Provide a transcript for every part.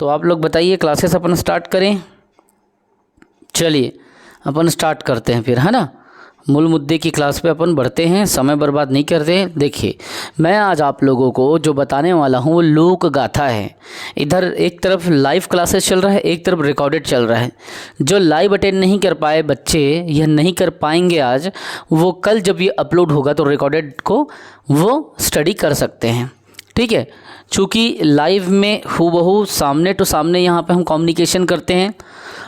तो आप लोग बताइए, क्लासेस अपन स्टार्ट करें? चलिए अपन स्टार्ट करते हैं फिर, है ना। मूल मुद्दे की क्लास पे अपन बढ़ते हैं, समय बर्बाद नहीं करते हैं। देखिए, मैं आज आप लोगों को जो बताने वाला हूँ वो लोक गाथा है। इधर एक तरफ लाइव क्लासेस चल रहा है, एक तरफ रिकॉर्डेड चल रहा है। जो लाइव अटेंड नहीं कर पाए बच्चे या नहीं कर पाएंगे आज, वो कल जब ये अपलोड होगा तो रिकॉर्डेड को वो स्टडी कर सकते हैं, ठीक है। चूँकि लाइव में हूबहू सामने टू सामने यहाँ पे हम कम्युनिकेशन करते हैं,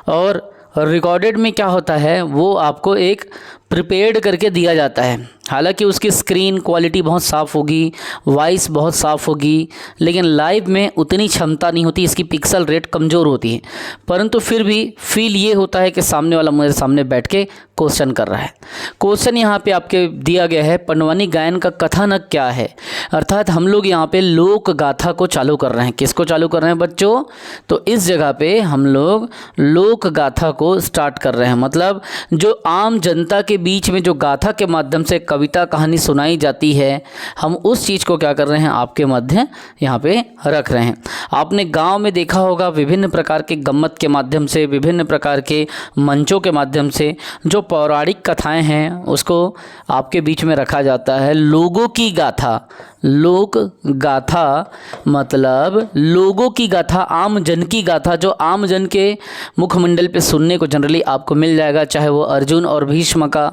और रिकॉर्डेड में क्या होता है वो आपको एक प्रिपेयर्ड करके दिया जाता है। हालांकि उसकी स्क्रीन क्वालिटी बहुत साफ़ होगी, वॉइस बहुत साफ़ होगी, लेकिन लाइव में उतनी क्षमता नहीं होती, इसकी पिक्सल रेट कमज़ोर होती है। परंतु फिर भी फील ये होता है कि सामने वाला मेरे सामने बैठ के क्वेश्चन कर रहा है। क्वेश्चन यहाँ पे आपके दिया गया है, पंडवानी गायन का कथानक क्या है। अर्थात हम लोग यहाँ पे लोक गाथा को चालू कर रहे हैं। किसको चालू कर रहे हैं बच्चों? तो इस जगह पे हम लोग लोक गाथा को स्टार्ट कर रहे हैं। मतलब जो आम जनता के बीच में जो गाथा के माध्यम से कविता कहानी सुनाई जाती है, हम उस चीज़ को क्या कर रहे हैं, आपके मध्य यहाँ पे रख रहे हैं। आपने गांव में देखा होगा विभिन्न प्रकार के गम्मत के माध्यम से, विभिन्न प्रकार के मंचों के माध्यम से जो पौराणिक कथाएं हैं उसको आपके बीच में रखा जाता है। लोगों की गाथा, लोक गाथा मतलब लोगों की गाथा, आम जन की गाथा, जो आम जन के मुखमंडल पे सुनने को जनरली आपको मिल जाएगा। चाहे वो अर्जुन और भीष्म का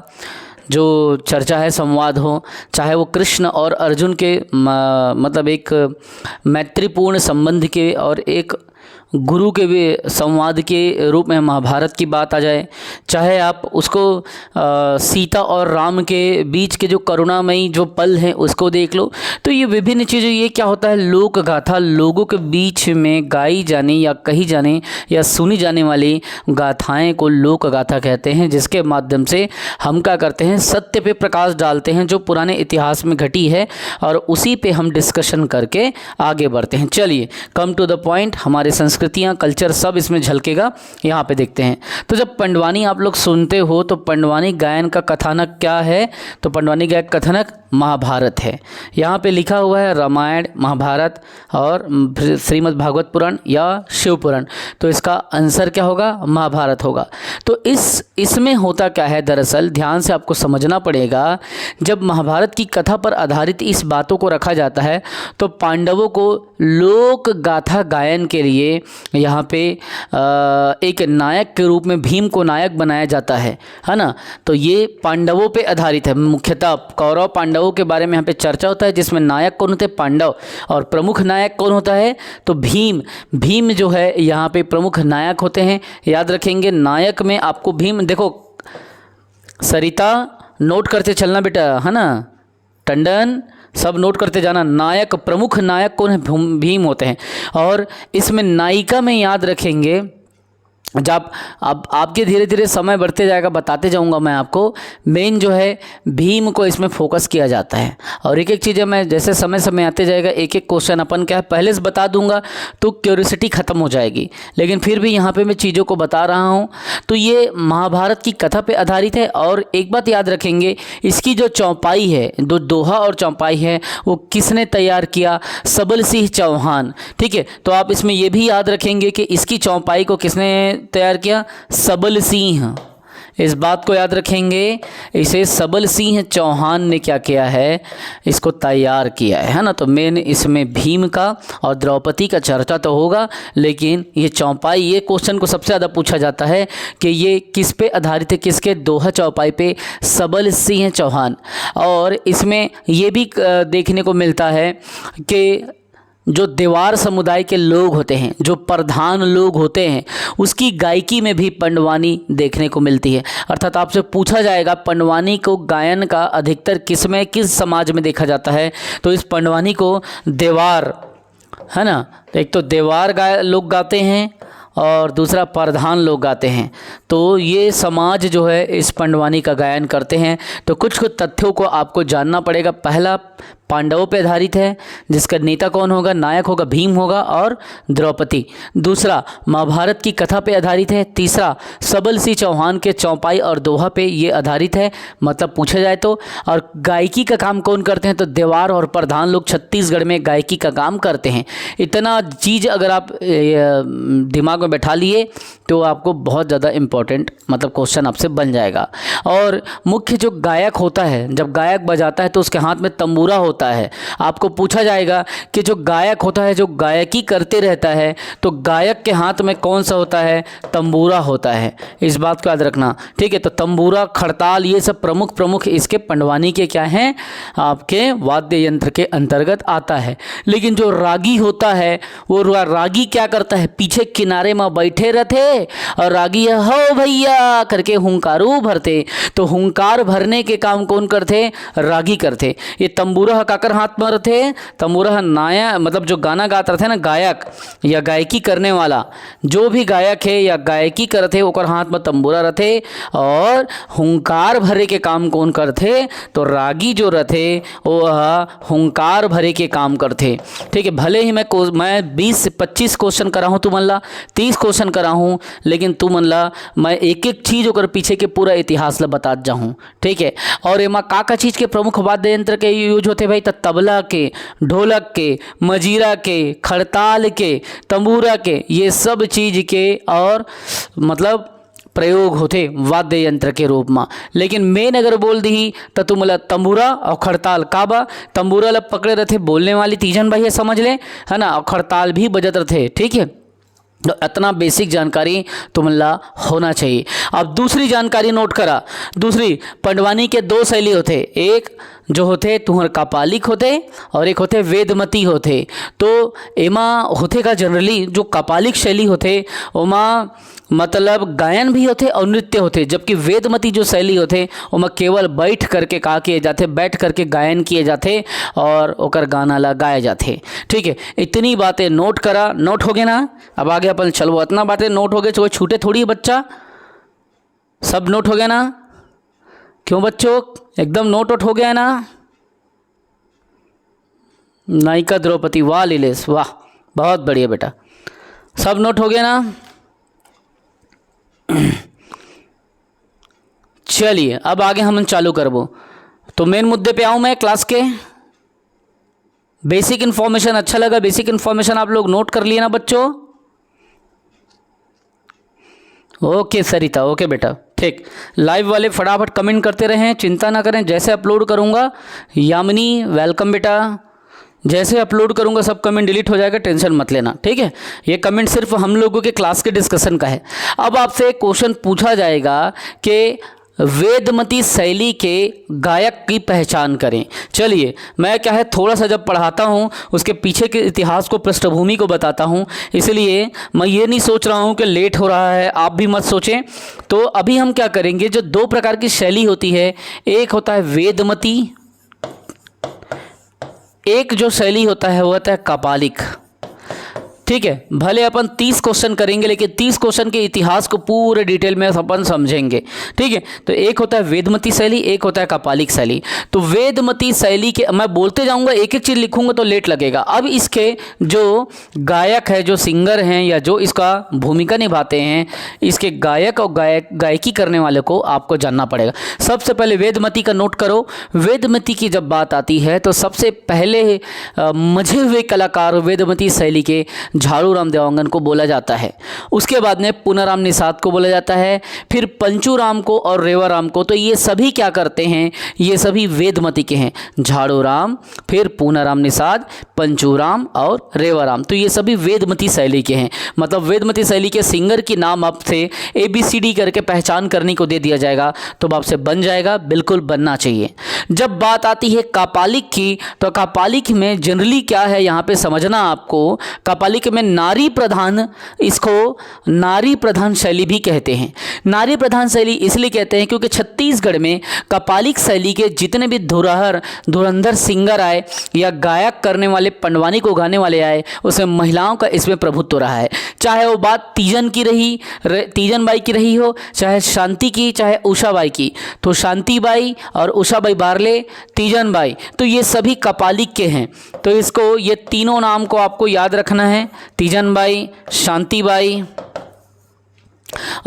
जो चर्चा है, संवाद हो, चाहे वो कृष्ण और अर्जुन के मतलब एक मैत्रीपूर्ण संबंध के और एक गुरु के भी संवाद के रूप में महाभारत की बात आ जाए, चाहे आप उसको सीता और राम के बीच के जो करुणामयी जो पल हैं उसको देख लो। तो ये विभिन्न चीज़ें, ये क्या होता है, लोक गाथा, लोगों के बीच में गाई जाने या कही जाने या सुनी जाने वाली गाथाएं को लोक गाथा कहते हैं, जिसके माध्यम से हम क्या करते हैं, सत्य पे प्रकाश डालते हैं जो पुराने इतिहास में घटी है, और उसी पे हम डिस्कशन करके आगे बढ़ते हैं। चलिए कम टू द पॉइंट, हमारे संस्कृतियाँ कल्चर सब इसमें झलकेगा, यहाँ पे देखते हैं। तो जब पंडवानी आप लोग सुनते हो तो पंडवानी गायन का कथानक क्या है? तो पंडवानी गायन कथानक महाभारत है। यहाँ पे लिखा हुआ है रामायण, महाभारत और श्रीमद् भागवत पुराण या शिव पुराण, तो इसका आंसर क्या होगा? महाभारत होगा। तो इसमें होता क्या है, दरअसल ध्यान से आपको समझना पड़ेगा। जब महाभारत की कथा पर आधारित इस बातों को रखा जाता है तो पांडवों को लोक गाथा गायन के लिए यहाँ पे एक नायक के रूप में भीम को नायक बनाया जाता है ना। तो ये पांडवों पे आधारित है, मुख्यतः कौरव पांडवों के बारे में यहाँ पे चर्चा होता है, जिसमें नायक कौन होते हैं? पांडव। और प्रमुख नायक कौन होता है? तो भीम। भीम जो है यहाँ पे प्रमुख नायक होते हैं, याद रखेंगे। नायक में आपको भीम, देखो सरिता नोट करते चलना बेटा, है ना, टंडन सब नोट करते जाना। नायक, प्रमुख नायक कौन है? भीम होते हैं। और इसमें नायिका में याद रखेंगे, जब अब आपके धीरे धीरे समय बढ़ते जाएगा, बताते जाऊंगा मैं आपको, मेन जो है भीम को इसमें फोकस किया जाता है। और एक एक चीज़ें मैं जैसे समय समय आते जाएगा, एक एक क्वेश्चन अपन क्या है पहले से बता दूंगा तो क्यूरियोसिटी ख़त्म हो जाएगी, लेकिन फिर भी यहाँ पे मैं चीज़ों को बता रहा हूँ। तो ये महाभारत की कथा पे आधारित है। और एक बात याद रखेंगे, इसकी जो चौपाई है, जो दोहा और चौपाई है, वो किसने तैयार किया? सबल सिंह चौहान, ठीक है। तो आप इसमें ये भी याद रखेंगे कि इसकी चौपाई को किसने तैयार किया? सबल सिंह। इस बात को याद रखेंगे, इसे सबल सिंह चौहान ने क्या किया है? इसको तैयार किया है ना। तो मेन इसमें भीम का और द्रौपदी का चर्चा तो होगा, लेकिन ये चौपाई, ये क्वेश्चन को सबसे ज़्यादा पूछा जाता है कि ये किस पे आधारित है, किसके दोहा चौपाई पे? सबल सिंह चौहान। और इसमें ये भी देखने को मिलता है कि जो देवार समुदाय के लोग होते हैं, जो प्रधान लोग होते हैं, उसकी गायकी में भी पंडवानी देखने को मिलती है। अर्थात आपसे पूछा जाएगा पंडवानी को गायन का अधिकतर किस में, किस समाज में देखा जाता है? तो इस पंडवानी को देवार, है ना, तो एक तो देवार लोग गाते हैं और दूसरा प्रधान लोग गाते हैं। तो ये समाज जो है इस पंडवानी का गायन करते हैं। तो कुछ कुछ तथ्यों को आपको जानना पड़ेगा। पांडवों पे आधारित है, जिसका नेता कौन होगा, नायक होगा भीम होगा और द्रौपदी। दूसरा महाभारत की कथा पे आधारित है। तीसरा सबल सिंह चौहान के चौपाई और दोहा पे ये आधारित है, मतलब पूछा जाए तो। और गायकी का काम कौन करते हैं, तो देवार और प्रधान लोग छत्तीसगढ़ में गायकी का काम करते हैं। इतना चीज़ अगर आप दिमाग में बैठा लिए तो आपको बहुत ज़्यादा इम्पोर्टेंट मतलब क्वेश्चन आपसे बन जाएगा। और मुख्य जो गायक होता है, जब गायक बजाता है तो उसके हाथ में तंबूरा होता है। आपको पूछा जाएगा कि जो गायक होता है, जो गायकी करते रहता है, तो गायक के हाथ में कौन सा होता है, तंबूरा होता है। इस बात को याद रखना, ठीक है। तो तंबूरा, खड़ताल, ये सब प्रमुख इसके पंडवानी के क्या हैं, आपके वाद्य यंत्र के अंतर्गत आता है। लेकिन जो रागी होता है, वो रागी क्या करता है, पीछे किनारे में बैठे रहते और रागी हो भैया करके हुंकारू भरते। तो हुंकार भरने के काम कौन करते, रागी करते। ये तंबूरा काकर हाथ में रहते, तंबूरा नाया मतलब जो गाना गाता रहते ना, गायक या गायकी करने वाला, जो भी गायक है या गायकी करते ओकर हाथ में तंबूरा रहते। और हुंकार भरे के काम कौन करते, तो रागी जो रहते वो हुंकार भरे के काम करते, ठीक है। भले ही मैं 20 से 25 क्वेश्चन करा हूँ, तू मन ला 30 क्वेश्चन करा हूँ, लेकिन तू मन ला मैं एक एक चीज़ ओकर पीछे के पूरा इतिहास ला बता जाऊँ, ठीक है। और एमा का चीज़ के प्रमुख वाद्य यंत्र के यूज होते भाई, तो तबला के, ढोलक के, मजीरा के, खड़ताल के, तंबूरा के, ये सब चीज़ के और मतलब प्रयोग होते वाद्य यंत्र के रूप में। लेकिन मेन अगर बोल दी तो तुम ला तंबूरा और खड़ताल काबा, तंबूरा ला पकड़े रहते बोलने वाली तीजन भाई, समझ ले, है ना, और खड़ताल भी बजत रहते, ठीक है। तो इतना बेसिक जानकारी तुमला होना चाहिए। अब दूसरी जानकारी नोट करा। दूसरी, पंडवानी के 2 शैली होते, एक जो होते तुहर कपालिक होते और एक होते वेदमती होते। तो एमा होते का जनरली जो कपालिक शैली होते ओमा मतलब गायन भी होते और नृत्य होते, जबकि वेदमती जो शैली होते ओमा केवल बैठ करके का किए जाते, बैठ करके गायन किए जाते और ओकर गाना ला गाए जाते, ठीक है। इतनी बातें नोट करा, नोट हो गए ना। अब आगे अपन चलो, इतना बातें नोट हो गए, कोई छूटे थोड़ी बच्चा, सब नोट हो गया ना। क्यों बच्चों, एकदम नोट आउट हो गया ना। नायिका द्रौपदी, वाह लीलेश वाह, बहुत बढ़िया बेटा, सब नोट हो गया ना। चलिए अब आगे हम चालू करबो। तो मेन मुद्दे पे आऊँ मैं क्लास के। बेसिक इन्फॉर्मेशन अच्छा लगा, बेसिक इन्फॉर्मेशन आप लोग नोट कर लिए ना बच्चों। ओके सरिता, ओके बेटा, ठीक। लाइव वाले फटाफट कमेंट करते रहें, चिंता ना करें, जैसे अपलोड करूँगा। यामिनी वेलकम बेटा, जैसे अपलोड करूँगा सब कमेंट डिलीट हो जाएगा, टेंशन मत लेना, ठीक है। ये कमेंट सिर्फ हम लोगों के क्लास के डिस्कशन का है। अब आपसे एक क्वेश्चन पूछा जाएगा कि वेदमती शैली के गायक की पहचान करें। चलिए मैं क्या है थोड़ा सा जब पढ़ाता हूँ उसके पीछे के इतिहास को, पृष्ठभूमि को बताता हूँ, इसलिए मैं ये नहीं सोच रहा हूँ कि लेट हो रहा है, आप भी मत सोचें। तो अभी हम क्या करेंगे, जो 2 प्रकार की शैली होती है, एक होता है वेदमती, एक जो शैली होता है वो होता है कपालिक, ठीक है। भले अपन 30 क्वेश्चन करेंगे लेकिन 30 क्वेश्चन के इतिहास को पूरे डिटेल में अपन समझेंगे, ठीक है। तो एक होता है वेदमती शैली, एक होता है कपालिक शैली। तो वेदमती शैली के मैं बोलते जाऊंगा, एक एक चीज़ लिखूंगा तो लेट लगेगा। अब इसके जो गायक है, जो सिंगर हैं या जो इसका भूमिका निभाते हैं, इसके गायक और गायकी करने वाले को आपको जानना पड़ेगा। सबसे पहले वेदमती का नोट करो। वेदमती की जब बात आती है तो सबसे पहले मझे हुए कलाकार वेदमती शैली के झाड़ूराम देवांगन को बोला जाता है। उसके बाद में पूनाराम निषाद को बोला जाता है, फिर पंचूराम को और रेवाराम को। तो ये सभी क्या करते हैं, ये सभी वेदमती के हैं। झाड़ूराम, फिर पूनाराम निषाद, पंचूराम और रेवाराम, तो ये सभी वेदमती शैली के हैं। मतलब वेदमती शैली के सिंगर की नाम आपसे ABCD करके पहचान करने को दे दिया जाएगा तो आपसे बन जाएगा, बिल्कुल बनना चाहिए। जब बात आती है कपालिक की, तो कपालिक में जनरली क्या है यहाँ पे समझना आपको, कपालिक में नारी प्रधान, इसको नारी प्रधान शैली भी कहते हैं। नारी प्रधान शैली इसलिए कहते हैं क्योंकि छत्तीसगढ़ में कपालिक शैली के जितने भी धुरंधर सिंगर आए या गायक करने वाले, पंडवानी को गाने वाले आए, उसमें महिलाओं का इसमें प्रभुत्व रहा है। चाहे वो बात तीजन की तीजन बाई की रही हो, चाहे शांति की, चाहे उषाबाई की। तो शांतिबाई और उषाबाई बारले, तीजन बाई, तो ये सभी कपालिक के हैं। तो इसको, ये तीनों नाम को आपको याद रखना है, तीजन बाई, शांतिबाई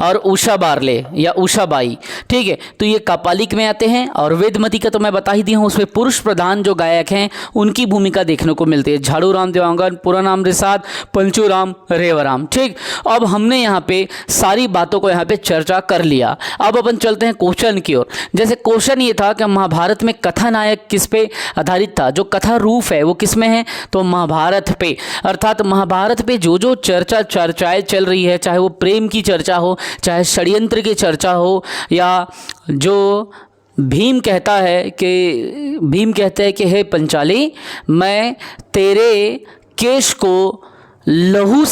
और उषा बारले या उषा बाई। ठीक है, तो ये कपालिक में आते हैं। और वेदमती का तो मैं बता ही दिया हूँ, उसमें पुरुष प्रधान जो गायक हैं उनकी भूमिका देखने को मिलती है। झाड़ू राम देवांगन, पूरानाम रिसाद, पंचूराम रेवराम। ठीक, अब हमने यहाँ पे सारी बातों को यहाँ पे चर्चा कर लिया। अब अपन चलते हैं क्वेश्चन की ओर। जैसे क्वेश्चन ये था कि महाभारत में कथा नायक किस पे आधारित था, जो कथा रूप है वो किस में है, तो महाभारत पे। अर्थात महाभारत पे जो जो चर्चाएं चल रही है, चाहे वो प्रेम की चर्चा हो, चाहे षड्यंत्र की चर्चा हो, या जो भीम कहता है कि हे पंचाली, मैं तेरे केश को लहू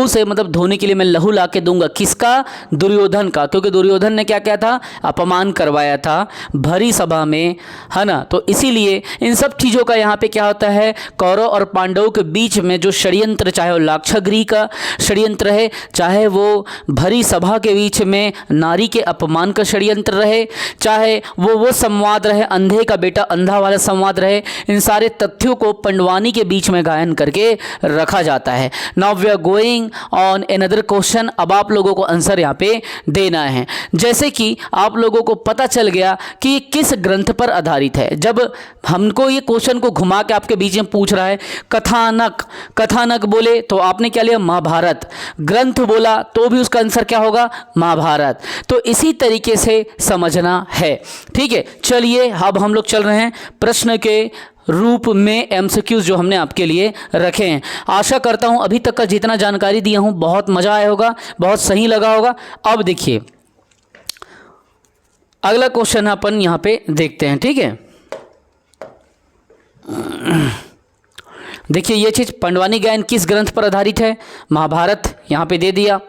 से मतलब धोने के लिए मैं लहू ला के दूंगा। किसका? दुर्योधन का, क्योंकि दुर्योधन ने क्या किया था, अपमान करवाया था भरी सभा में, है ना। तो इसीलिए इन सब चीज़ों का यहाँ पे क्या होता है, कौरव और पांडवों के बीच में जो षड्यंत्र, चाहे वो लाक्षागृह का षड्यंत्र है, चाहे वो भरी सभा के बीच में नारी के अपमान का षड्यंत्र रहे, चाहे वो संवाद रहे, अंधे का बेटा अंधा वाला संवाद रहे, इन सारे तथ्यों को पंडवानी के बीच में गायन करके रखा जाता है। Now we are going on another question. अब आप लोगों को आंसर यहाँ पे देना है। जैसे कि आप लोगों को पता चल गया कि ये किस ग्रंथ पर आधारित है। जब हमको ये क्वेश्चन को घुमा के आपके बीच में पूछ रहा है, कथानक बोले तो आपने क्या लिया, महाभारत। ग्रंथ बोला तो भी उसका आंसर क्या होगा, महाभारत। तो इसी तरीके से समझना है। ठीक है, चलिए अब हम लोग चल रहे हैं प्रश्न के रूप में एमसीक्यूज जो हमने आपके लिए रखे हैं। आशा करता हूं अभी तक का जितना जानकारी दिया हूं बहुत मज़ा आया होगा, बहुत सही लगा होगा। अब देखिए अगला क्वेश्चन अपन यहां पे देखते हैं। ठीक है, देखिए ये चीज़, पंडवानी गायन किस ग्रंथ पर आधारित है, महाभारत यहां पे दे दिया।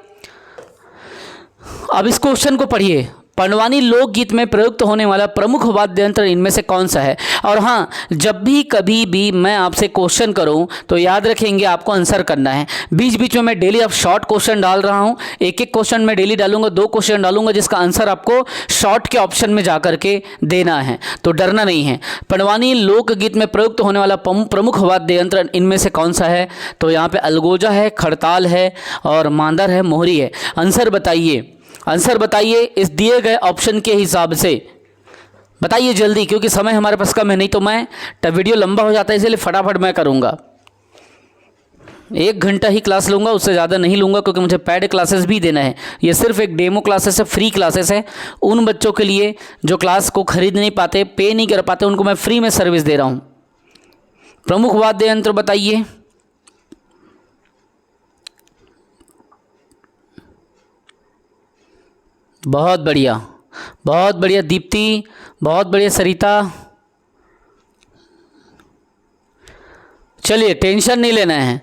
अब इस क्वेश्चन को पढ़िए, पंडवानी लोकगीत में प्रयुक्त होने वाला प्रमुख वाद्य यंत्र इनमें से कौन सा है। और हाँ, जब भी कभी भी मैं आपसे क्वेश्चन करूं तो याद रखेंगे आपको आंसर करना है। बीच बीच में मैं डेली अब शॉर्ट क्वेश्चन डाल रहा हूं, एक एक क्वेश्चन मैं डेली डालूंगा, 2 क्वेश्चन डालूंगा जिसका आंसर आपको शॉर्ट के ऑप्शन में जा करके देना है, तो डरना नहीं है। पंडवानी लोकगीत में प्रयुक्त होने वाला प्रमुख वाद्य यंत्र इनमें से कौन सा है, तो यहाँ पे अलगोजा है, खड़ताल है और मांदर है, मोहरी है। आंसर बताइए, आंसर बताइए इस दिए गए ऑप्शन के हिसाब से बताइए जल्दी, क्योंकि समय हमारे पास कम है, नहीं तो मैं वीडियो लंबा हो जाता है, इसलिए फटाफट मैं करूँगा। 1 घंटा ही क्लास लूँगा, उससे ज़्यादा नहीं लूँगा, क्योंकि मुझे पेड क्लासेस भी देना है। ये सिर्फ एक डेमो क्लासेस है, फ्री क्लासेस है उन बच्चों के लिए जो क्लास को खरीद नहीं पाते, पे नहीं कर पाते, उनको मैं फ्री में सर्विस दे रहा हूँ। प्रमुख वाद्य यंत्र बताइए। बहुत बढ़िया, बहुत बढ़िया दीप्ति, बहुत बढ़िया सरिता। चलिए टेंशन नहीं लेना है,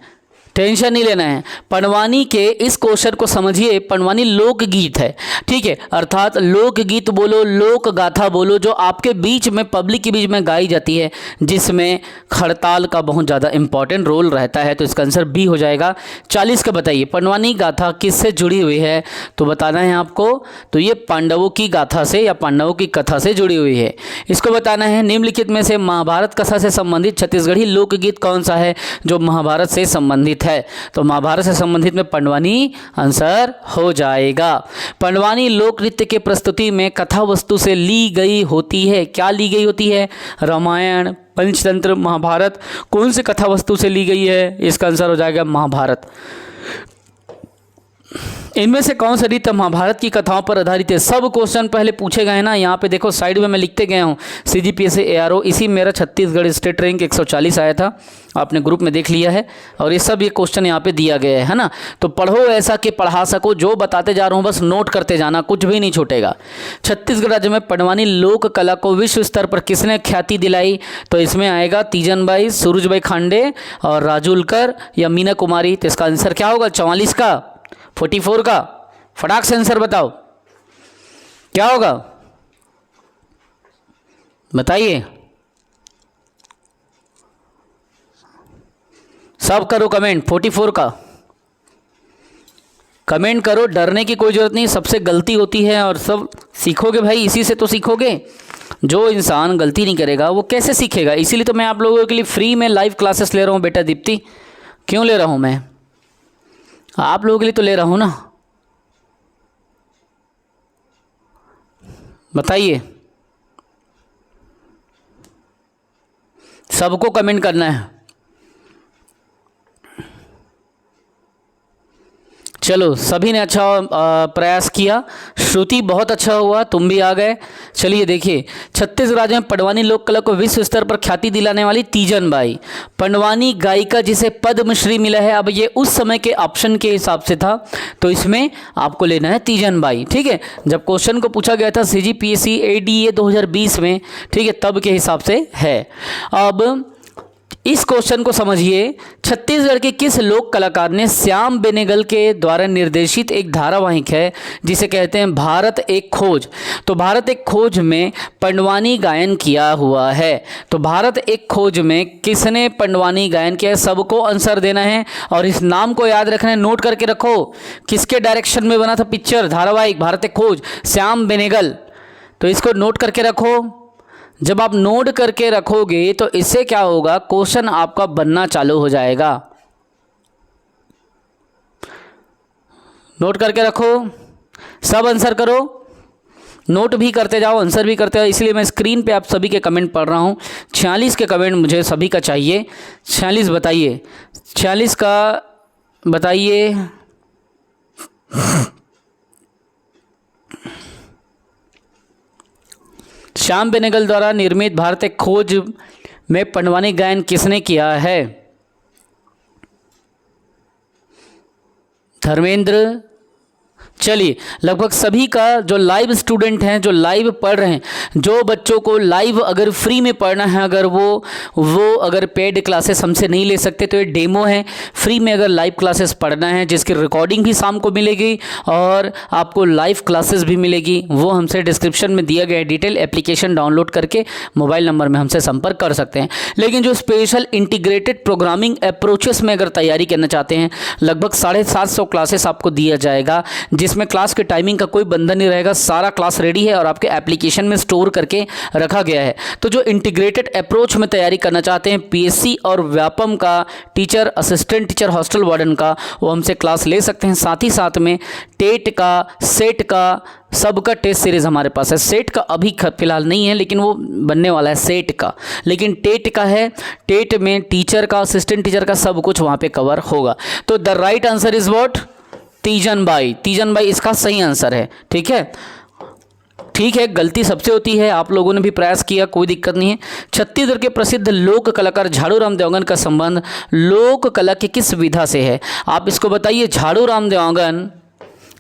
टेंशन नहीं लेना है। पंडवानी के इस क्वेश्चन को समझिए, पंडवानी लोकगीत है। ठीक है, अर्थात लोकगीत बोलो, लोक गाथा बोलो, जो आपके बीच में, पब्लिक के बीच में गाई जाती है, जिसमें खड़ताल का बहुत ज़्यादा इंपॉर्टेंट रोल रहता है। तो इसका आंसर बी हो जाएगा। 40 का बताइए, पंडवानी गाथा किससे जुड़ी हुई है, तो बताना है आपको। तो ये पांडवों की गाथा से या पांडवों की कथा से जुड़ी हुई है, इसको बताना है। निम्नलिखित में से महाभारत कथा से संबंधित छत्तीसगढ़ी लोकगीत कौन सा है जो महाभारत से संबंधित है, तो महाभारत से संबंधित में पंडवानी आंसर हो जाएगा। पंडवानी लोक नृत्य के प्रस्तुति में कथा वस्तु से ली गई होती है, क्या ली गई होती है, रामायण, पंचतंत्र, महाभारत, कौन से कथा वस्तु से ली गई है, इसका आंसर हो जाएगा महाभारत। इनमें से कौन सा नृत्य महाभारत की कथाओं पर आधारित है। सब क्वेश्चन पहले पूछे गए ना, यहाँ पे देखो साइड में मैं लिखते गया हूँ CGPSC ARO, इसी मेरा छत्तीसगढ़ स्टेट रैंक 140 आया था, आपने ग्रुप में देख लिया है। और ये सब ये क्वेश्चन यहाँ पे दिया गया है ना, तो पढ़ो ऐसा कि पढ़ा सको। जो बताते जा रहा हूँ बस नोट करते जाना, कुछ भी नहीं छूटेगा। छत्तीसगढ़ राज्य में पंडवानी लोक कला को विश्व स्तर पर किसने ख्याति दिलाई, तो इसमें आएगा तीजन बाई, सूरजबाई खांडे और राजुलकर या मीना कुमारी। तो इसका आंसर क्या होगा, 44 का, 44 का, फटाक से आंसर बताओ क्या होगा, बताइए, सब करो कमेंट। 44 का कमेंट करो, डरने की कोई ज़रूरत नहीं, सबसे गलती होती है और सब सीखोगे भाई, इसी से तो सीखोगे। जो इंसान गलती नहीं करेगा वो कैसे सीखेगा? इसीलिए तो मैं आप लोगों के लिए फ्री में लाइव क्लासेस ले रहा हूँ बेटा दीप्ति। क्यों ले रहा हूँ मैं? आप लोगों के लिए तो ले रहा हूँ ना। बताइए, सबको कमेंट करना है। चलो, सभी ने अच्छा प्रयास किया। श्रुति बहुत अच्छा हुआ, तुम भी आ गए। चलिए देखिए, छत्तीसगढ़ राज्य में पंडवानी लोक कला को विश्व स्तर पर ख्याति दिलाने वाली तीजन बाई, पंडवानी गायिका जिसे पद्मश्री मिला है। अब ये उस समय के ऑप्शन के हिसाब से था, तो इसमें आपको लेना है तीजन बाई। ठीक है, जब क्वेश्चन को पूछा गया था CGPSC ADA 2020 में, ठीक है, तब के हिसाब से है। अब इस क्वेश्चन को समझिए, छत्तीसगढ़ के किस लोक कलाकार ने श्याम बेनेगल के द्वारा निर्देशित एक धारावाहिक है जिसे कहते हैं भारत एक खोज। तो भारत एक खोज में पंडवानी गायन किया हुआ है। तो भारत एक खोज में किसने पंडवानी गायन किया है? सबको आंसर देना है और इस नाम को याद रखना है, नोट करके रखो। किसके डायरेक्शन में बना था पिक्चर धारावाहिक भारत एक खोज? श्याम बेनेगल। तो इसको नोट करके रखो। जब आप नोट करके रखोगे तो इससे क्या होगा, क्वेश्चन आपका बनना चालू हो जाएगा। नोट करके रखो, सब आंसर करो, नोट भी करते जाओ, आंसर भी करते जाओ। इसलिए मैं स्क्रीन पे आप सभी के कमेंट पढ़ रहा हूँ। 46 के कमेंट मुझे सभी का चाहिए। 46 बताइए, 46 का बताइए। श्याम बेनेगल द्वारा निर्मित भारत एक खोज में पंडवानी गायन किसने किया है? धर्मेंद्र। चलिए, लगभग सभी का जो लाइव स्टूडेंट हैं, जो लाइव पढ़ रहे हैं, जो बच्चों को लाइव अगर फ्री में पढ़ना है, अगर वो अगर पेड क्लासेस हमसे नहीं ले सकते, तो ये डेमो है। फ्री में अगर लाइव क्लासेस पढ़ना है, जिसकी रिकॉर्डिंग भी शाम को मिलेगी और आपको लाइव क्लासेस भी मिलेगी, वो हमसे डिस्क्रिप्शन में दिया गया है डिटेल। एप्लीकेशन डाउनलोड करके मोबाइल नंबर में हमसे संपर्क कर सकते हैं। लेकिन जो स्पेशल इंटीग्रेटेड प्रोग्रामिंग अप्रोचेस में अगर तैयारी करना चाहते हैं, लगभग 750 क्लासेस आपको दिया जाएगा, जिसमें क्लास के टाइमिंग का कोई बंधन नहीं रहेगा। सारा क्लास रेडी है और आपके एप्लीकेशन में स्टोर करके रखा गया है। तो जो इंटीग्रेटेड अप्रोच में तैयारी करना चाहते हैं, PSC और व्यापम का teacher, assistant teacher, hostel warden का, वो हमसे क्लास ले सकते हैं। साथ ही साथ में टेट का, सेट का, सबका टेस्ट सीरीज़ हमारे पास है। सेट का अभी फिलहाल नहीं है, लेकिन वो बनने वाला है सेट का, लेकिन टेट का है। टेट में टीचर का, असिस्टेंट टीचर का सब कुछ वहाँ पे कवर होगा। तो the right answer is what? Teejan Bai. Teejan Bai इसका सही आंसर है। ठीक है, ठीक है, गलती सबसे होती है, आप लोगों ने भी प्रयास किया, कोई दिक्कत नहीं है। छत्तीसगढ़ के प्रसिद्ध लोक कलाकार झाड़ू राम देवांगन का संबंध लोक कला की किस विधा से है? आप इसको बताइए। झाड़ू राम देवांगन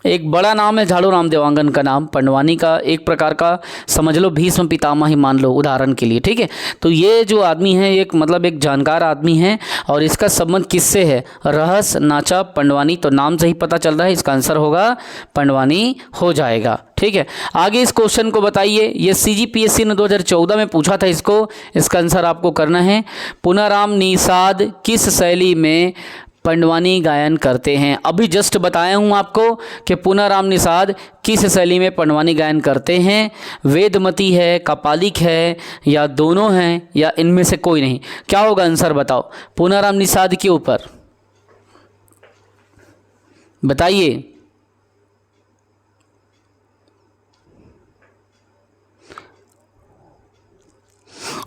एक बड़ा नाम है। झाड़ू राम देवांगन का नाम पंडवानी का एक प्रकार का समझ लो भीष्म पितामह ही मान लो उदाहरण के लिए। ठीक है, तो ये जो आदमी है एक मतलब एक जानकार आदमी है और इसका संबंध किससे है? रहस, नाचा, पंडवानी। तो नाम से ही पता चल रहा है, इसका आंसर होगा पंडवानी हो जाएगा। ठीक है, आगे इस क्वेश्चन को बताइए। ये CGPSC ने 2014 में पूछा था इसको, इसका आंसर आपको करना है। पुनाराम निषाद किस शैली में पंडवानी गायन करते हैं? अभी जस्ट बताया हूँ आपको कि पुनाराम निषाद किस शैली में पंडवानी गायन करते हैं। वेदमती है, कपालिक है, या दोनों हैं, या इनमें से कोई नहीं? क्या होगा आंसर बताओ पुनाराम निषाद के ऊपर, बताइए।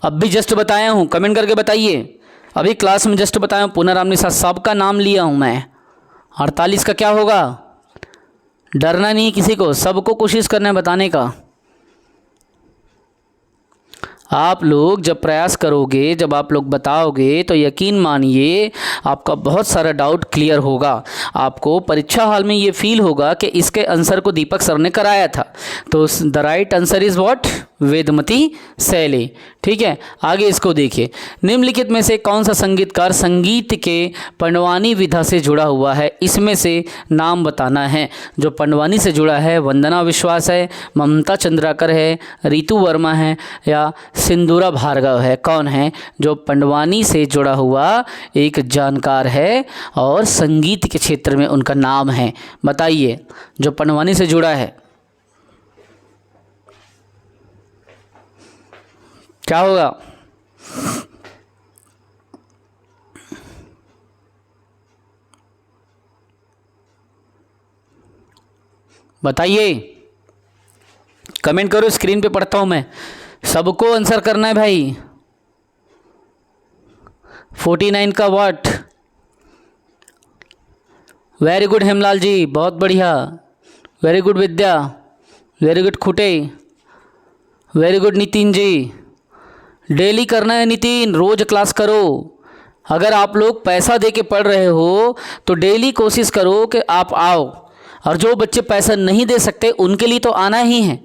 अब भी जस्ट बताया हूँ, कमेंट करके बताइए। अभी क्लास में जस्ट बताया हूँ पुनाराम निषाद, सबका नाम लिया हूँ मैं। 48 का क्या होगा? डरना नहीं किसी को, सबको कोशिश करना है बताने का। आप लोग जब प्रयास करोगे, जब आप लोग बताओगे, तो यकीन मानिए आपका बहुत सारा डाउट क्लियर होगा। आपको परीक्षा हॉल में ये फील होगा कि इसके आंसर को दीपक सर ने कराया था। तो the right answer is what? Vedmati शैली। ठीक है, आगे इसको देखिए, निम्नलिखित में से कौन सा संगीतकार संगीत के पंडवानी विधा से जुड़ा हुआ है, इसमें से नाम बताना है। जो पंडवानी से जुड़ा है वंदना विश्वास है, ममता चंद्राकर है, रितु वर्मा है या सिंदूरा भार्गव है। कौन है जो पंडवानी से जुड़ा हुआ एक जानकार है और संगीत के क्षेत्र में उनका नाम है, बताइए जो पंडवानी से जुड़ा है। क्या होगा? बताइए, कमेंट करो, स्क्रीन पे पढ़ता हूं मैं, सबको आंसर करना है भाई। 49 का what? Very good Hemlal ji, बहुत बढ़िया, very good Vidya, very good Khute, very good Nitin ji. Daily करना है नितिन, रोज क्लास करो। अगर आप लोग पैसा दे के पढ़ रहे हो तो डेली कोशिश करो कि आप आओ, और जो बच्चे पैसा नहीं दे सकते उनके लिए तो आना ही है।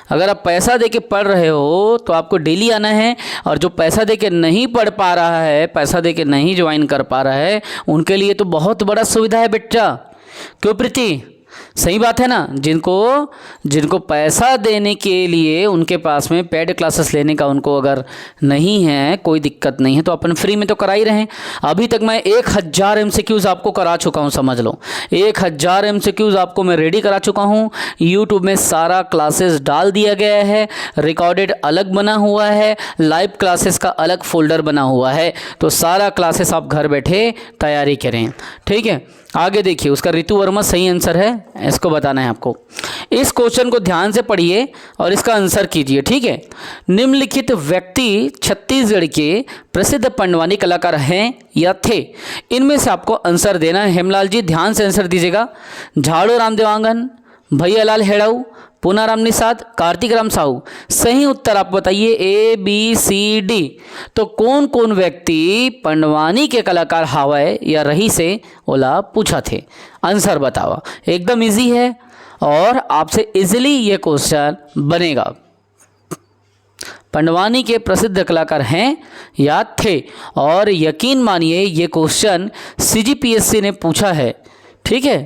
अगर आप पैसा दे के पढ़ रहे हो तो आपको डेली आना है, और जो पैसा दे के नहीं पढ़ पा रहा है, पैसा दे के नहीं ज्वाइन कर पा रहा है, उनके लिए तो बहुत बड़ा सुविधा है बेटा। क्यों प्रीति? सही बात है ना। जिनको पैसा देने के लिए उनके पास में पेड क्लासेस लेने का उनको अगर नहीं है, कोई दिक्कत नहीं है, तो अपन फ्री में तो करा ही रहे हैं। अभी तक मैं 1000 MCQs आपको करा चुका हूं, समझ लो 1000 MCQs आपको मैं रेडी करा चुका हूं। यूट्यूब में सारा क्लासेस डाल दिया गया है, रिकॉर्डेड अलग बना हुआ है, लाइव क्लासेस का अलग फोल्डर बना हुआ है। तो सारा क्लासेस आप घर बैठे तैयारी करें। ठीक है, आगे देखिए, उसका रितु वर्मा सही आंसर है, इसको बताना है आपको। इस क्वेश्चन को ध्यान से पढ़िए और इसका आंसर कीजिए। ठीक है, निम्नलिखित व्यक्ति छत्तीसगढ़ के प्रसिद्ध पंडवानी कलाकार हैं या थे, इनमें से आपको आंसर देना है। हेमलाल जी ध्यान से आंसर दीजिएगा। झाड़ू राम देवांगन, भैयालाल हेड़ाऊ, पूनाराम निषाद, कार्तिक राम साहू। सही उत्तर आप बताइए ABCD। तो कौन कौन व्यक्ति पंडवानी के कलाकार हावे या रही से ओला पूछा थे, आंसर बताओ। एकदम इजी है और आपसे इजीली ये क्वेश्चन बनेगा। पंडवानी के प्रसिद्ध कलाकार हैं या थे, और यकीन मानिए ये क्वेश्चन CGPSC ने पूछा है। ठीक है,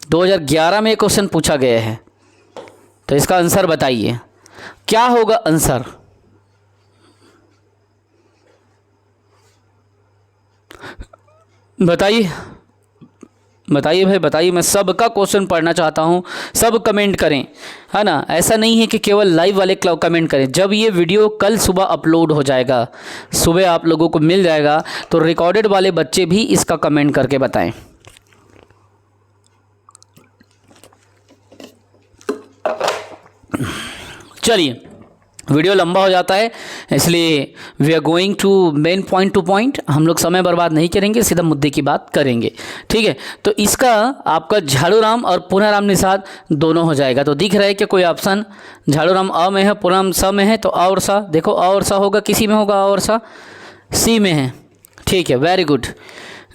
2011 में क्वेश्चन पूछा गया है। तो इसका आंसर बताइए, क्या होगा आंसर? बताइए बताइए भाई, बताइए। मैं सबका क्वेश्चन पढ़ना चाहता हूँ, सब कमेंट करें, है ना। ऐसा नहीं है कि केवल लाइव वाले कमेंट करें। जब ये वीडियो कल सुबह अपलोड हो जाएगा, सुबह आप लोगों को मिल जाएगा, तो रिकॉर्डेड वाले बच्चे भी इसका कमेंट करके बताएं। चलिए, वीडियो लंबा हो जाता है, इसलिए we are going to main point to point. हम लोग समय बर्बाद नहीं करेंगे, सीधा मुद्दे की बात करेंगे। ठीक है, तो इसका आपका झाड़ू राम और पूनाराम निषाद दोनों हो जाएगा। तो दिख रहा है कि कोई ऑप्शन झाड़ू राम अ में है, पूनाराम स में है, तो अ और सा, देखो अ और सा होगा, किसी में होगा अ और सा, सी में है। ठीक है, वेरी गुड।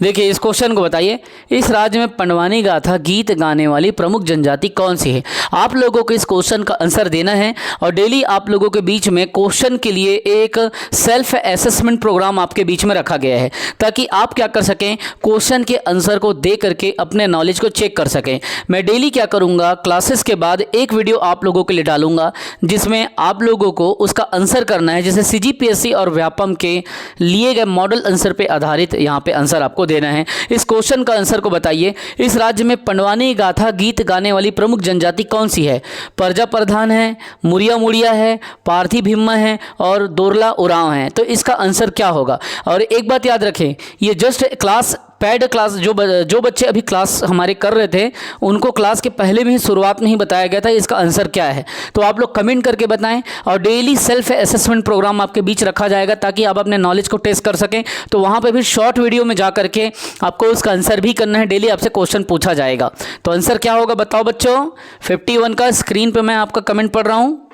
देखिए इस क्वेश्चन को बताइए, इस राज्य में पंडवानी गाथा गीत गाने वाली प्रमुख जनजाति कौन सी है? आप लोगों को इस क्वेश्चन का आंसर देना है, और डेली आप लोगों के बीच में क्वेश्चन के लिए एक सेल्फ असेसमेंट प्रोग्राम आपके बीच में रखा गया है, ताकि आप क्या कर सकें, क्वेश्चन के आंसर को दे करके अपने नॉलेज को चेक कर सकें। मैं डेली क्या करूँगा, क्लासेस के बाद एक वीडियो आप लोगों के लिए डालूंगा, जिसमें आप लोगों को उसका आंसर करना है। जैसे CGPSC और व्यापम के लिए गए मॉडल आंसर पर आधारित यहाँ पे आंसर आपको देना है। इस क्वेश्चन का आंसर को बताइए, इस राज्य में पंडवानी गाथा गीत गाने वाली प्रमुख जनजाति कौन सी है? परजा प्रधान है, मुरिया मुड़िया है, पार्थी भिम्मा है और दोरला उरांव है। तो इसका आंसर क्या होगा? और एक बात याद रखें, ये जस्ट क्लास पैड क्लास जो बच्चे अभी क्लास हमारे कर रहे थे, उनको क्लास के पहले में ही शुरुआत में ही बताया गया था इसका आंसर क्या है। तो आप लोग कमेंट करके बताएं, और डेली सेल्फ असेसमेंट प्रोग्राम आपके बीच रखा जाएगा, ताकि आप अपने नॉलेज को टेस्ट कर सकें। तो वहाँ पे भी शॉर्ट वीडियो में जा करके आपको उसका आंसर भी करना है, डेली आपसे क्वेश्चन पूछा जाएगा। तो आंसर क्या होगा बताओ बच्चों? 51 का स्क्रीन पर मैं आपका कमेंट पढ़ रहा हूँ।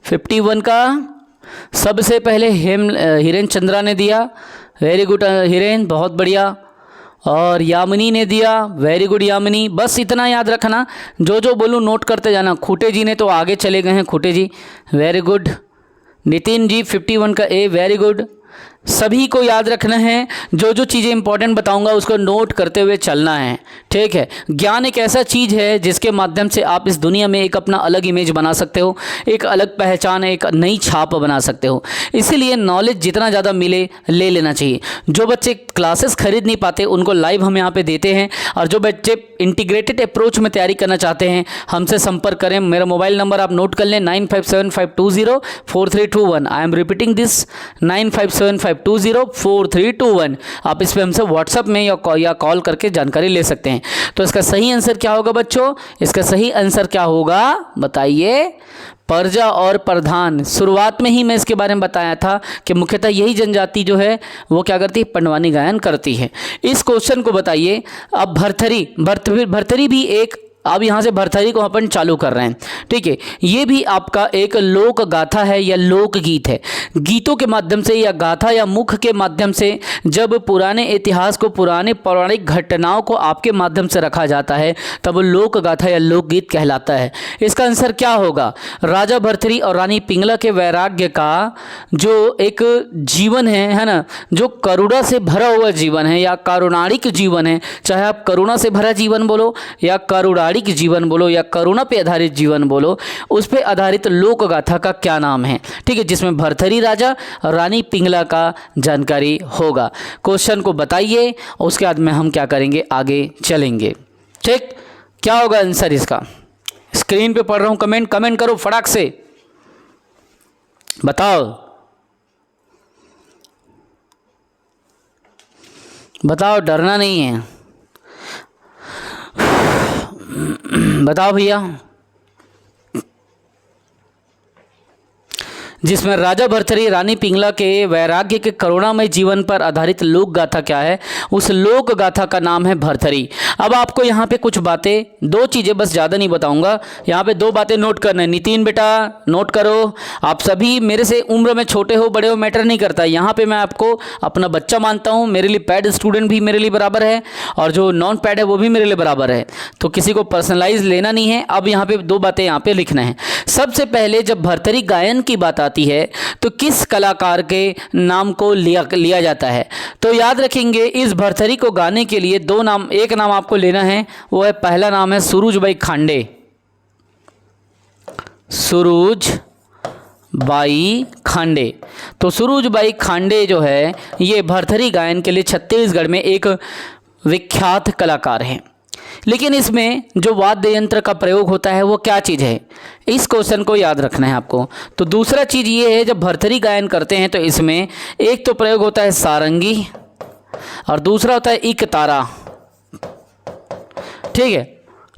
51 का सबसे पहले हिरेन चंद्रा ने दिया, वेरी गुड हिरेन, बहुत बढ़िया। और यामिनी ने दिया, वेरी गुड यामिनी। बस इतना याद रखना, जो जो बोलूँ नोट करते जाना। खूटे जी ने तो आगे चले गए हैं, खूटे जी वेरी गुड। नितिन जी 51 का ए, वेरी गुड। सभी को याद रखना है, जो जो चीज़ें इंपॉर्टेंट बताऊंगा उसको नोट करते हुए चलना है, ठीक है। ज्ञान एक ऐसा चीज़ है जिसके माध्यम से आप इस दुनिया में एक अपना अलग इमेज बना सकते हो, एक अलग पहचान, एक नई छाप बना सकते हो। इसीलिए नॉलेज जितना ज़्यादा मिले ले लेना चाहिए। जो बच्चे क्लासेस खरीद नहीं पाते उनको लाइव हम यहाँ पर देते हैं, और जो बच्चे इंटीग्रेटेड अप्रोच में तैयारी करना चाहते हैं हमसे संपर्क करें। मेरा मोबाइल नंबर आप नोट कर लें, 9575204321। I am repeating this, 9575204321। आप इस पर हमसे व्हाट्सअप में या कॉल करके जानकारी ले सकते हैं। तो इसका सही आंसर क्या होगा बच्चों? इसका सही आंसर क्या होगा बताइए? प्रजा और प्रधान। शुरुआत में ही मैं इसके बारे में बताया था कि मुख्यतः यही जनजाति जो है वो क्या करती है? पंडवानी गायन करती है। इस क्वेश्चन को बताइए। अब भरथरी भी एक, अब यहाँ से भरथरी को अपन चालू कर रहे हैं, ठीक है। ये भी आपका एक लोक गाथा है या लोक गीत है। गीतों के माध्यम से या गाथा या मुख के माध्यम से जब पुराने इतिहास को, पुराने पौराणिक घटनाओं को आपके माध्यम से रखा जाता है तब लोक गाथा या लोक गीत कहलाता है। इसका आंसर क्या होगा? राजा भरथरी और रानी पिंगला के वैराग्य का जो एक जीवन है ना, जो करुणा से भरा हुआ जीवन है या करुणाणिक जीवन है, चाहे आप करुणा से भरा जीवन बोलो या करुणाणिक जीवन बोलो या करुणा पे आधारित जीवन बोलो, उस पे आधारित लोक गाथा का क्या नाम है, ठीक है, जिसमें भरथरी राजा और रानी पिंगला का जानकारी होगा। क्वेश्चन को बताइए, उसके बाद में हम क्या करेंगे, आगे चलेंगे, ठीक। क्या होगा आंसर इसका? स्क्रीन पे पढ़ रहा हूं, कमेंट करो फटाक से, बताओ, डरना नहीं है। बताओ भैया। जिसमें राजा भरथरी रानी पिंगला के वैराग्य के करुणामय जीवन पर आधारित लोक गाथा क्या है? उस लोक गाथा का नाम है भरथरी। अब आपको यहाँ पे कुछ बातें, दो चीज़ें बस, ज़्यादा नहीं बताऊँगा, यहाँ पे दो बातें नोट करना है। नितिन बेटा नोट करो। आप सभी मेरे से उम्र में छोटे हो बड़े हो मैटर नहीं करता, यहाँ पे मैं आपको अपना बच्चा मानता हूँ। मेरे लिए पैड स्टूडेंट भी मेरे लिए बराबर है और जो नॉन पैड है वो भी मेरे लिए बराबर है, तो किसी को पर्सनलाइज लेना नहीं है। अब यहाँ पे दो बातें यहाँ पे लिखना है। सबसे पहले जब भरथरी गायन की बात आती है तो किस कलाकार के नाम को लिया जाता है? तो याद रखेंगे, इस भरथरी को गाने के लिए दो नाम, एक नाम आपको लेना है, वो है, पहला नाम है सुरुजबाई खांडे। सुरुजबाई खांडे। तो सुरुजबाई खांडे जो है ये भरथरी गायन के लिए छत्तीसगढ़ में एक विख्यात कलाकार हैं। लेकिन इसमें जो वाद्य यंत्र का प्रयोग होता है वो क्या चीज़ है? इस क्वेश्चन को याद रखना है आपको। तो दूसरा चीज़ ये है, जब भरथरी गायन करते हैं तो इसमें एक तो प्रयोग होता है सारंगी और दूसरा होता है इक तारा, ठीक है।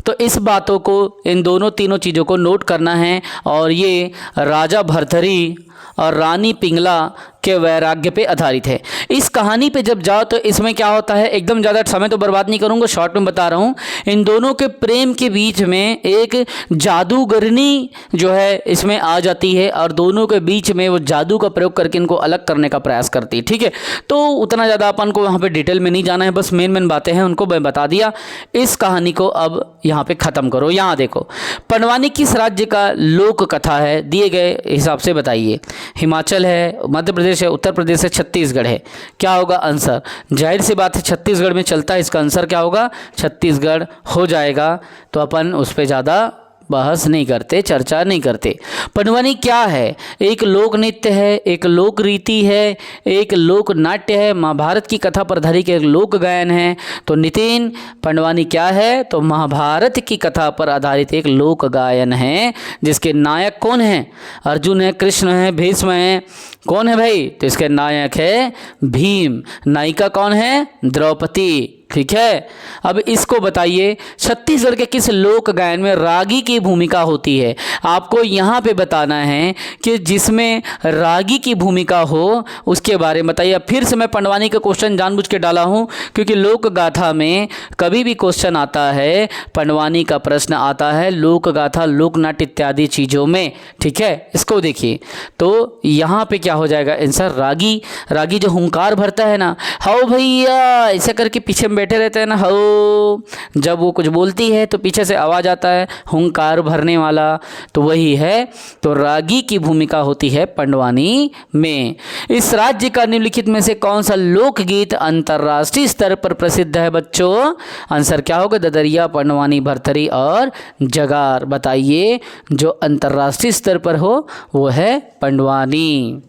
तो इस बातों को, इन दोनों तीनों चीज़ों को नोट करना है। और ये राजा भरथरी और रानी पिंगला के वैराग्य पे आधारित है। इस कहानी पे जब जाओ तो इसमें क्या होता है, एकदम ज़्यादा समय तो बर्बाद नहीं करूँगा, शॉर्ट में बता रहा हूँ। इन दोनों के प्रेम के बीच में एक जादूगरनी जो है इसमें आ जाती है और दोनों के बीच में वो जादू का प्रयोग करके इनको अलग करने का प्रयास करती है, ठीक है। तो उतना ज़्यादा अपन को वहाँ पर डिटेल में नहीं जाना है, बस मेन बातें हैं उनको मैं बता दिया। इस कहानी को अब यहाँ पर ख़त्म करो। यहाँ देखो, पंडवानी किस राज्य का लोक कथा है? दिए गए हिसाब से बताइए। हिमाचल है, मध्य प्रदेश है, उत्तर प्रदेश है, छत्तीसगढ़ है। क्या होगा आंसर? जाहिर सी बात है छत्तीसगढ़ में चलता है, इसका आंसर क्या होगा? छत्तीसगढ़ हो जाएगा। तो अपन उस पर ज़्यादा बहस नहीं करते, चर्चा नहीं करते। पंडवानी क्या है? एक लोक नृत्य है, एक लोक रीति है, एक लोक नाट्य है, महाभारत की कथा पर आधारित एक लोक गायन है। तो नितिन, पंडवानी क्या है? तो महाभारत की कथा पर आधारित एक लोक गायन है, जिसके नायक कौन है? अर्जुन है, कृष्ण है, भीष्म है, कौन है भाई? तो इसके नायक है भीम। नायिका कौन है? द्रौपदी, ठीक है। अब इसको बताइए, छत्तीसगढ़ के किस लोक गायन में रागी की भूमिका होती है? आपको यहाँ पे बताना है कि जिसमें रागी की भूमिका हो उसके बारे में बताइए। फिर से मैं पंडवानी का क्वेश्चन जानबूझ के डाला हूँ क्योंकि लोक गाथा में कभी भी क्वेश्चन आता है, पंडवानी का प्रश्न आता है लोक गाथा, लोक नाट्य इत्यादि चीज़ों में, ठीक है। इसको देखिए, तो यहाँ पे क्या हो जाएगा आंसर रागी। रागी जो हुंकार भरता है ना, हाओ भैया ऐसा करके पीछे में बैठे रहते हैं ना, हाओ, जब वो कुछ बोलती है तो पीछे से आवाज़ आता है हुंकार भरने वाला, तो वही है। तो रागी की भूमिका होती है पंडवानी में। इस राज्य का निम्नलिखित में से कौन सा लोकगीत अंतर्राष्ट्रीय स्तर पर प्रसिद्ध है बच्चों? आंसर क्या होगा? ददरिया, पंडवानी, भरथरी और जगार। बताइए, जो अंतर्राष्ट्रीय स्तर पर हो वो है पंडवानी।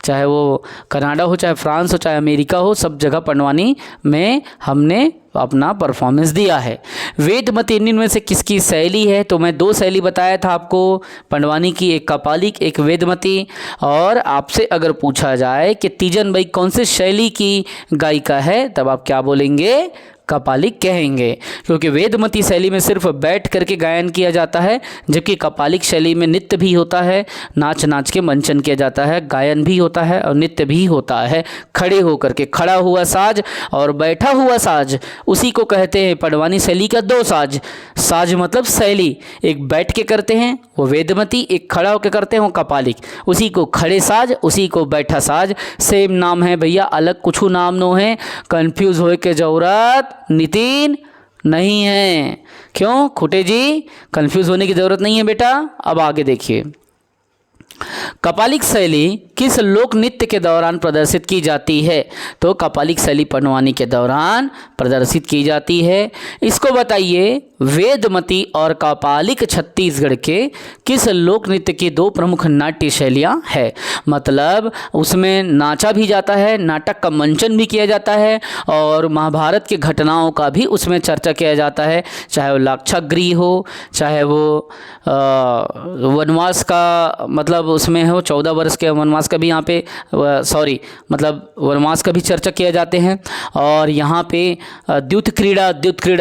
चाहे वो कनाडा हो, चाहे फ्रांस हो, चाहे अमेरिका हो, सब जगह पंडवानी में हमने अपना परफॉर्मेंस दिया है। वेदमती इनमें में से किसकी शैली है? तो मैं 2 शैली बताया था आपको पंडवानी की, एक कपालिक, एक वेदमती। और आपसे अगर पूछा जाए कि तीजन बाई कौन से शैली की गायिका है, तब आप क्या बोलेंगे? कपालिक कहेंगे, क्योंकि वेदमती शैली में सिर्फ बैठ करके गायन किया जाता है, जबकि कपालिक शैली में नृत्य भी होता है, नाच नाच के मंचन किया जाता है, गायन भी होता है और नृत्य भी होता है। खड़े होकर के, खड़ा हुआ साज और बैठा हुआ साज, उसी को कहते हैं पंडवानी शैली का 2 साज। साज मतलब शैली, एक बैठ के करते हैं वो वेदमती, एक खड़ा होकर करते हैं वो कपालिक। उसी को खड़े साज, उसी को बैठा साज, सेम नाम है भैया, अलग कुछ नाम नो है। कंफ्यूज होए के जरूरत नितिन नहीं है। क्यों खुटे जी? कंफ्यूज होने की जरूरत नहीं है बेटा। अब आगे देखिए, कपालिक शैली किस लोक नृत्य के दौरान प्रदर्शित की जाती है? तो कपालिक शैली पंडवानी के दौरान प्रदर्शित की जाती है। इसको बताइए, वेदमती और कपालिक छत्तीसगढ़ के किस लोक नृत्य की 2 प्रमुख नाट्य शैलियाँ है? मतलब उसमें नाचा भी जाता है, नाटक का मंचन भी किया जाता है और महाभारत की घटनाओं का भी उसमें चर्चा किया जाता है। चाहे वो लाक्षागृह हो, चाहे वो वनवास का, मतलब उसमें हो 14 वर्ष के वनवास का भी यहाँ पे मतलब वनवास का भी चर्चा किया जाते हैं। और यहाँ पे द्युत क्रीड़ा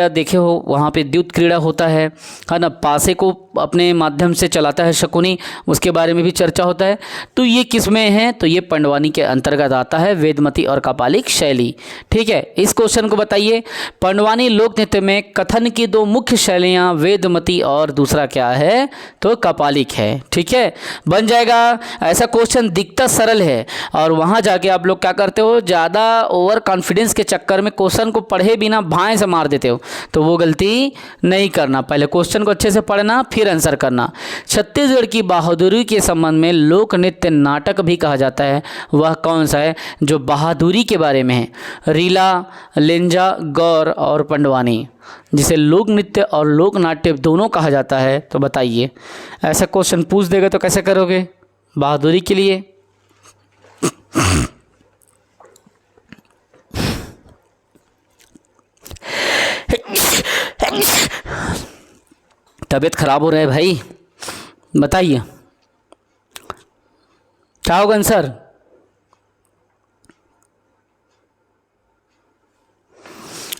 देखे हो, वहाँ पे द्युत क्रीड़ा होता है ना, पासे को अपने माध्यम से चलाता है शकुनी, उसके बारे में भी चर्चा होता है। तो ये किस में है? तो ये पंडवानी के अंतर्गत आता है, वेदमती और कपालिक शैली। ठीक है, इस क्वेश्चन को बताइए, पंडवानी लोक नृत्य में कथन की 2 मुख्य शैलियाँ वेदमती और दूसरा क्या है? तो कपालिक है। ठीक है, बन जाएगा। ऐसा क्वेश्चन दिखता सरल है और वहाँ जाके आप लोग क्या करते हो, ज़्यादा ओवर कॉन्फिडेंस के चक्कर में क्वेश्चन को पढ़े बिना भाएं से मार देते हो, तो वो गलती नहीं करना। पहले क्वेश्चन को अच्छे से पढ़ना, फिर आंसर करना। छत्तीसगढ़ की बहादुरी के संबंध में लोक नृत्य नाटक भी कहा जाता है, वह कौन सा है जो बहादुरी के बारे में है? रीला, लेंजा, गौर और पंडवानी, जिसे लोक नृत्य और लोक नाट्य दोनों कहा जाता है। तो बताइए, ऐसा क्वेश्चन पूछ देगा तो कैसे करोगे बहादुरी के लिए? तबीयत खराब हो रहा है भाई, बताइए क्या होगा आंसर?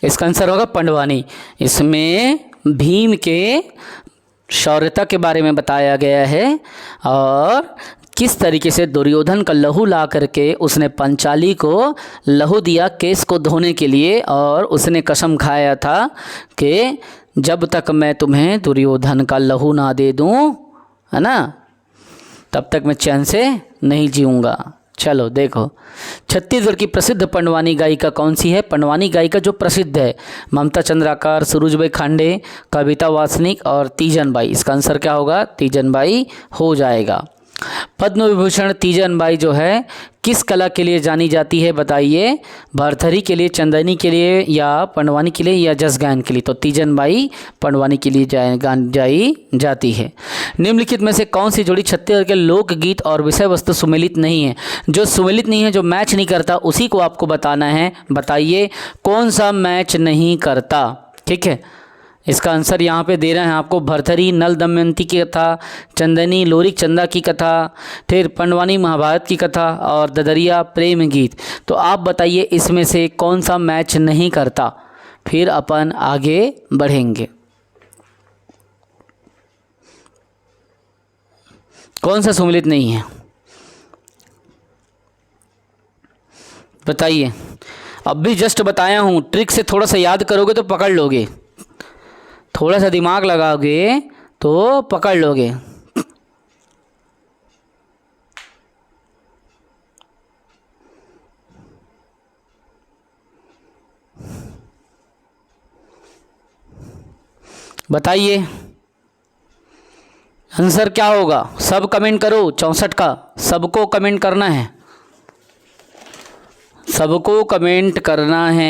इसका आंसर होगा पंडवानी। इसमें भीम के शौर्यता के बारे में बताया गया है और किस तरीके से दुर्योधन का लहू ला करके उसने पंचाली को लहू दिया केस को धोने के लिए, और उसने कसम खाया था कि जब तक मैं तुम्हें दुर्योधन का लहू ना दे दूं, है ना, तब तक मैं चैन से नहीं जीऊँगा। चलो देखो, छत्तीसगढ़ की प्रसिद्ध पंडवानी गायिका कौन सी है? पंडवानी गायिका जो प्रसिद्ध है, ममता चंद्राकर, सुरुजबाई खांडे, कविता वासनिक और तीजन बाई। इसका आंसर क्या होगा? तीजन बाई हो जाएगा। पद्म विभूषण तीजन बाई जो है किस कला के लिए जानी जाती है? बताइए, भरथरी के लिए, चंदनी के लिए, या पंडवानी के लिए, या जस गायन के लिए? तो तीजन बाई पंडवानी के लिए जाई जाती है। निम्नलिखित में से कौन सी जोड़ी छत्तीसगढ़ के लोकगीत और विषय वस्तु सुमेलित नहीं है? जो सुमेलित नहीं है, जो मैच नहीं करता, उसी को आपको बताना है। बताइए कौन सा मैच नहीं करता? ठीक है, इसका आंसर यहाँ पे दे रहे हैं आपको। भरथरी नल दमयंती की कथा, चंदनी लोरिक चंदा की कथा, फिर पंडवानी महाभारत की कथा और ददरिया प्रेम गीत। तो आप बताइए इसमें से कौन सा मैच नहीं करता, फिर अपन आगे बढ़ेंगे। कौन सा सुमेलित नहीं है बताइए। अब भी जस्ट बताया हूँ, ट्रिक से थोड़ा सा याद करोगे तो पकड़ लोगे, थोड़ा सा दिमाग लगाओगे तो पकड़ लोगे। बताइए आंसर क्या होगा? सब कमेंट करो 64 का, सबको कमेंट करना है, सबको कमेंट करना है।